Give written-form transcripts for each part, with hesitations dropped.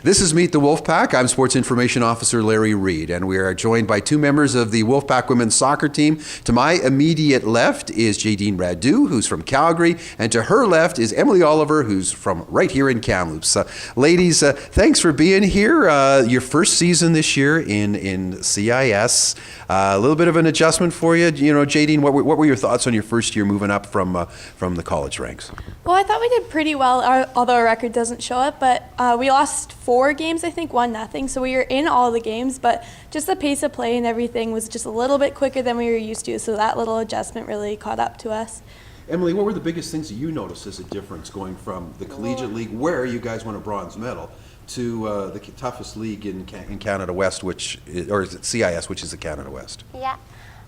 This is Meet the Wolfpack. I'm Sports Information Officer Larry Reed, and we are joined by two members of the Wolfpack women's soccer team. To my immediate left is Jaydene Radu, who's from Calgary, and to her left is Emily Oliver, who's from right here in Kamloops. Ladies, thanks for being here. Your first season this year in CIS. A little bit of an adjustment for you. You know, Jaydene, what were your thoughts on your first year moving up from the college ranks? Well, I thought we did pretty well, although our record doesn't show it, but we lost 4 games, I think, 1-0. So we were in all the games, but just the pace of play and everything was just a little bit quicker than we were used to. So that little adjustment really caught up to us. Emily, what were the biggest things that you noticed as a difference going from the collegiate league, where you guys won a bronze medal, to the toughest league in Canada West, or is it CIS, which is the Canada West? Yeah.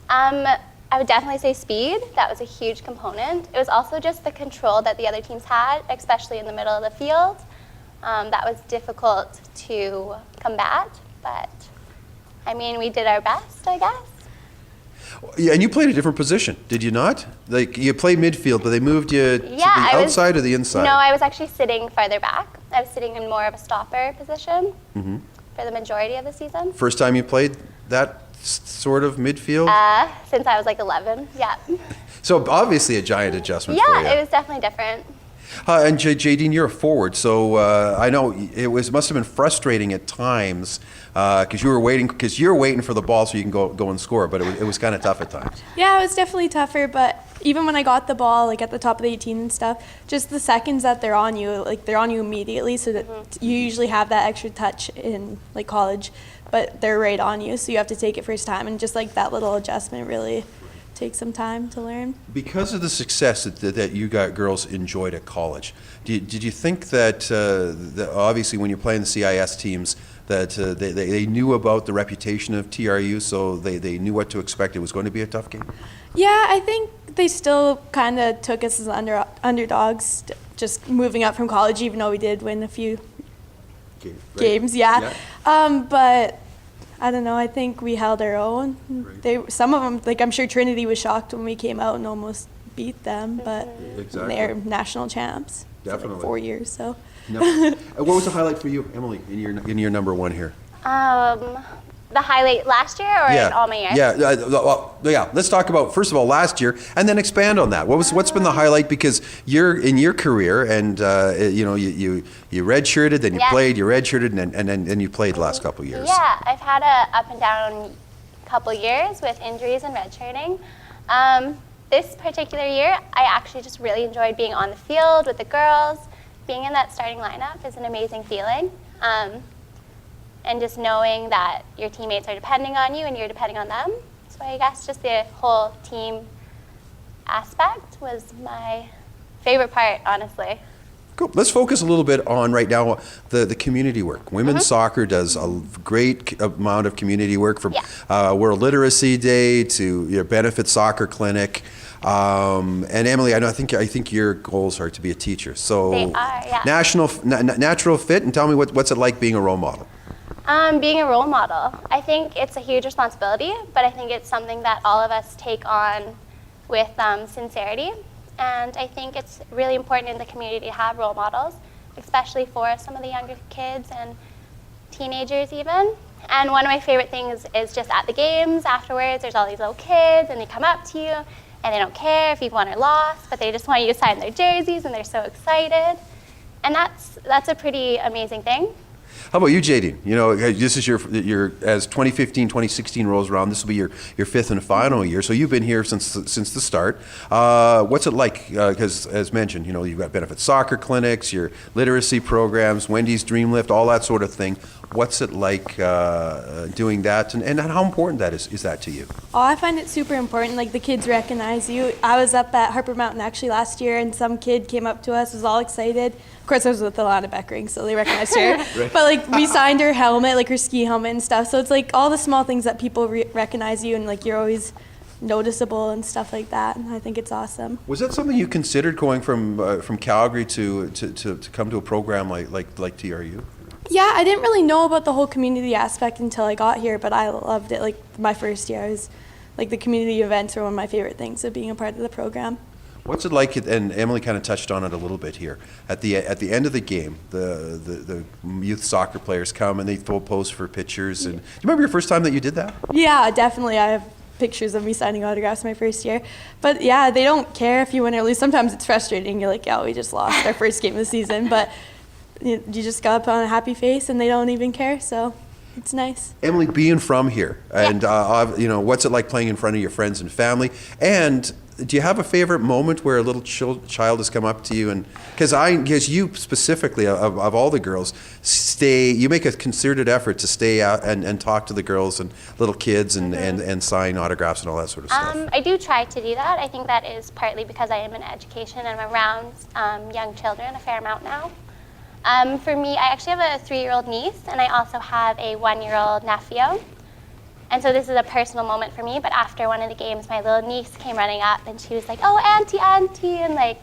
I would definitely say speed. That was a huge component. It was also just the control that the other teams had, especially in the middle of the field. That was difficult to combat, but I mean, we did our best, I guess. Yeah, and you played a different position, did you not? Like, you played midfield, but they moved you to the outside or the inside? No, I was actually sitting farther back. I was sitting in more of a stopper position for the majority of the season. First time you played that sort of midfield? Since I was like 11, yeah. So obviously a giant adjustment for you. Yeah, it was definitely different. And Jaydene, you're a forward, so I know must have been frustrating at times because you're waiting for the ball so you can go and score, but it was kind of tough at times. Yeah, it was definitely tougher, but even when I got the ball, like at the top of the 18 and stuff, just the seconds that they're on you, like they're on you immediately, so that you usually have that extra touch in like college, but they're right on you, so you have to take it first time, and just like that little adjustment really takes some time to learn. Because of the success that you girls enjoyed at college, did you think that obviously when you're playing the CIS teams that they knew about the reputation of TRU, so they knew what to expect? It was going to be a tough game? Yeah, I think they still kind of took us as underdogs, just moving up from college, even though we did win a few games, yeah. But I don't know, I think we held our own. Right. Some of them, like I'm sure Trinity was shocked when we came out and almost beat them, but they're national champs. Definitely. For like 4 years, so. No. What was the highlight for you, Emily, in your number one here? The highlight last year or in all my years? Yeah. Let's talk about, first of all, last year, and then expand on that. What's been the highlight? Because you're in your career, and you redshirted, then you played, you redshirted, and then you played the last couple of years. Yeah, I've had a up and down couple years with injuries and redshirting. This particular year, I actually just really enjoyed being on the field with the girls. Being in that starting lineup is an amazing feeling. And just knowing that your teammates are depending on you and you're depending on them. So I guess just the whole team aspect was my favorite part, honestly. Cool. Let's focus a little bit on right now the community work. Women's soccer does a great amount of community work, from World Literacy Day to your Benefit Soccer Clinic. And Emily, I think your goals are to be a teacher. So they are, yeah. Natural fit, and tell me what's it like being a role model? Being a role model, I think it's a huge responsibility, but I think it's something that all of us take on with sincerity. And I think it's really important in the community to have role models, especially for some of the younger kids and teenagers even. And one of my favorite things is just at the games afterwards, there's all these little kids and they come up to you and they don't care if you've won or lost, but they just want you to sign their jerseys and they're so excited. And that's a pretty amazing thing. How about you, Jaydene? You know, this is your as 2015, 2016 rolls around, this will be your fifth and final year. So you've been here since the start. What's it like? Because as mentioned, you know, you've got Benefit Soccer Clinics, your literacy programs, Wendy's Dream Lift, all that sort of thing. What's it like doing that, and how important that is that to you? Oh, I find it super important. Like, the kids recognize you. I was up at Harper Mountain actually last year, and some kid came up to us, was all excited. Of course, I was with Alana Beckering, so they recognized her. Right. But like, we signed her helmet, like her ski helmet and stuff. So it's like all the small things that people recognize you, and like you're always noticeable and stuff like that. And I think it's awesome. Was that something you considered going from Calgary to come to a program like TRU? Yeah, I didn't really know about the whole community aspect until I got here, but I loved it. Like, my first year, I was like, the community events were one of my favorite things of being a part of the program. What's it like, and Emily kind of touched on it a little bit here, at the end of the game, the youth soccer players come and they pose for pictures, and do you remember your first time that you did that? Yeah, definitely. I have pictures of me signing autographs my first year. But yeah, they don't care if you win or lose. Sometimes it's frustrating. You're like, yeah, we just lost our first game of the season, but you just got to put on a happy face and they don't even care, so it's nice. Emily, being from here, and what's it like playing in front of your friends and family? And do you have a favorite moment where a little child has come up to you, and because you specifically of all the girls you make a concerted effort to stay out and talk to the girls and little kids and sign autographs and all that sort of stuff? I do try to do that. I think that is partly because I am in education and I'm around young children a fair amount now. For me, I actually have a 3-year-old niece, and I also have a 1-year-old nephew. And so this is a personal moment for me, but after one of the games, my little niece came running up and she was like, oh, auntie, and like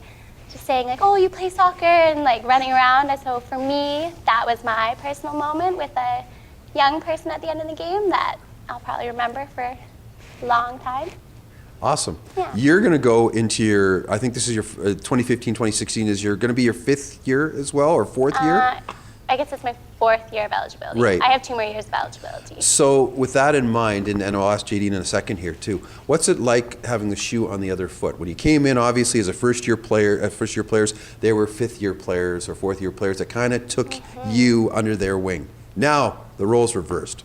just saying like, oh, you play soccer, and like running around. And so for me, that was my personal moment with a young person at the end of the game that I'll probably remember for a long time. Awesome. Yeah. You're going to go into your, I think this is your 2015, 2016 is going to be your 5th year as well, or 4th year? I guess it's my 4th year of eligibility. Right. I have 2 more years of eligibility. So with that in mind, and I'll ask Jaydene in a second here too, what's it like having the shoe on the other foot? When you came in, obviously as a first-year players, they were 5th-year players or 4th-year players that kind of took you under their wing. Now the roles reversed.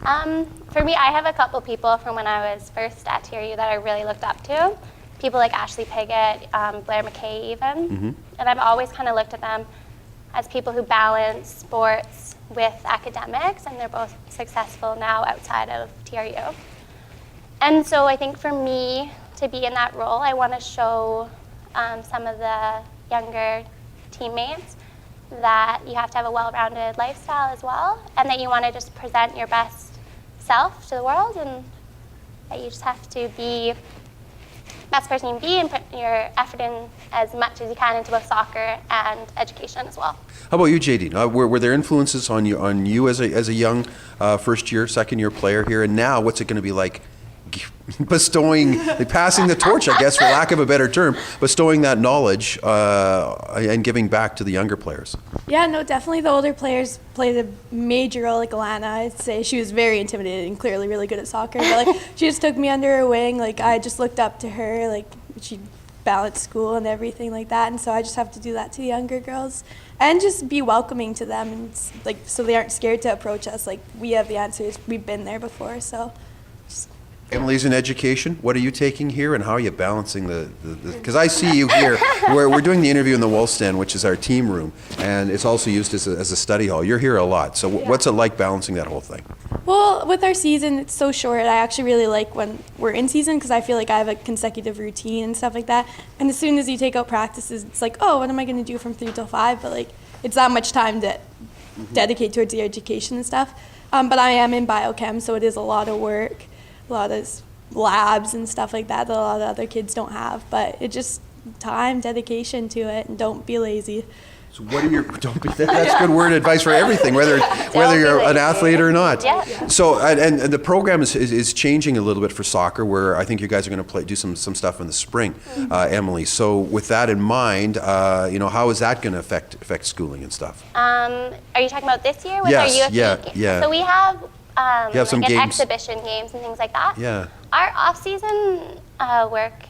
For me, I have a couple people from when I was first at TRU that I really looked up to. People like Ashley Piggott, Blair McKay even. And I've always kind of looked at them as people who balance sports with academics, and they're both successful now outside of TRU. And so I think for me to be in that role, I want to show some of the younger teammates that you have to have a well-rounded lifestyle as well, and that you want to just present your best self to the world, and that you just have to be the best person you can be and put your effort in as much as you can into both soccer and education as well. How about you, Jaydene? Were there influences on you as a young first-year, second-year player here, and now what's it going to be like passing the torch, I guess, for lack of a better term, bestowing that knowledge and giving back to the younger players? Yeah, no, definitely the older players played a major role. Like Alana, I'd say she was very intimidated and clearly really good at soccer. But like she just took me under her wing. Like I just looked up to her. Like she balanced school and everything like that. And so I just have to do that to the younger girls and just be welcoming to them, and like so they aren't scared to approach us. Like we have the answers. We've been there before. So. Emily's in education. What are you taking here, and how are you balancing the because I see you here where we're doing the interview in the Wolf Stand, which is our team room, and it's also used as a study hall. You're here a lot. So what's it like balancing that whole thing? Well, with our season, it's so short. I actually really like when we're in season because I feel like I have a consecutive routine and stuff like that. And as soon as you take out practices, it's like, oh, what am I going to do from 3 till 5? But like, it's that much time to dedicate towards your education and stuff. But I am in biochem, so it is a lot of work. A lot of labs and stuff like that a lot of other kids don't have, but it just time, dedication to it, and don't be lazy. So what are your that's good word advice for everything, whether you're an athlete or not. Yeah. So and the program is changing a little bit for soccer, where I think you guys are going to do some stuff in the spring, Emily. So with that in mind, how is that going to affect schooling and stuff? Are you talking about this year with Yes, our UFP games? yeah. So we have some like games. exhibition games and things like that. Yeah. Our off-season work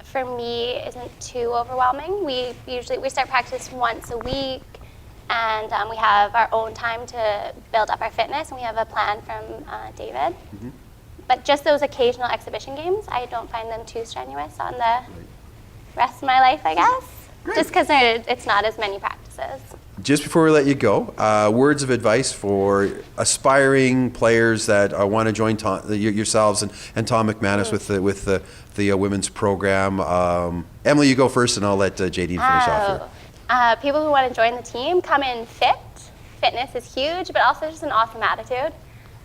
for me isn't too overwhelming. We start practice once a week, and we have our own time to build up our fitness, and we have a plan from David. But just those occasional exhibition games, I don't find them too strenuous on the rest of my life, I guess. Great. Just because it's not as many practices. Just before we let you go, words of advice for aspiring players that want to join yourselves and Tom McManus with the women's program. Emily, you go first, and I'll let Jaydene finish off here. People who want to join the team, come in fit. Fitness is huge, but also just an awesome attitude.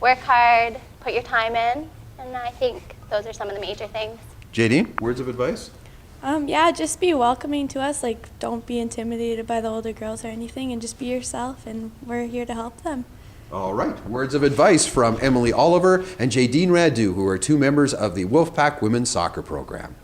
Work hard, put your time in, and I think those are some of the major things. Jaydene, words of advice? Yeah, just be welcoming to us. Like, don't be intimidated by the older girls or anything, and just be yourself, and we're here to help them. All right, words of advice from Emily Oliver and Jaydene Radu, who are 2 members of the Wolfpack Women's Soccer Program.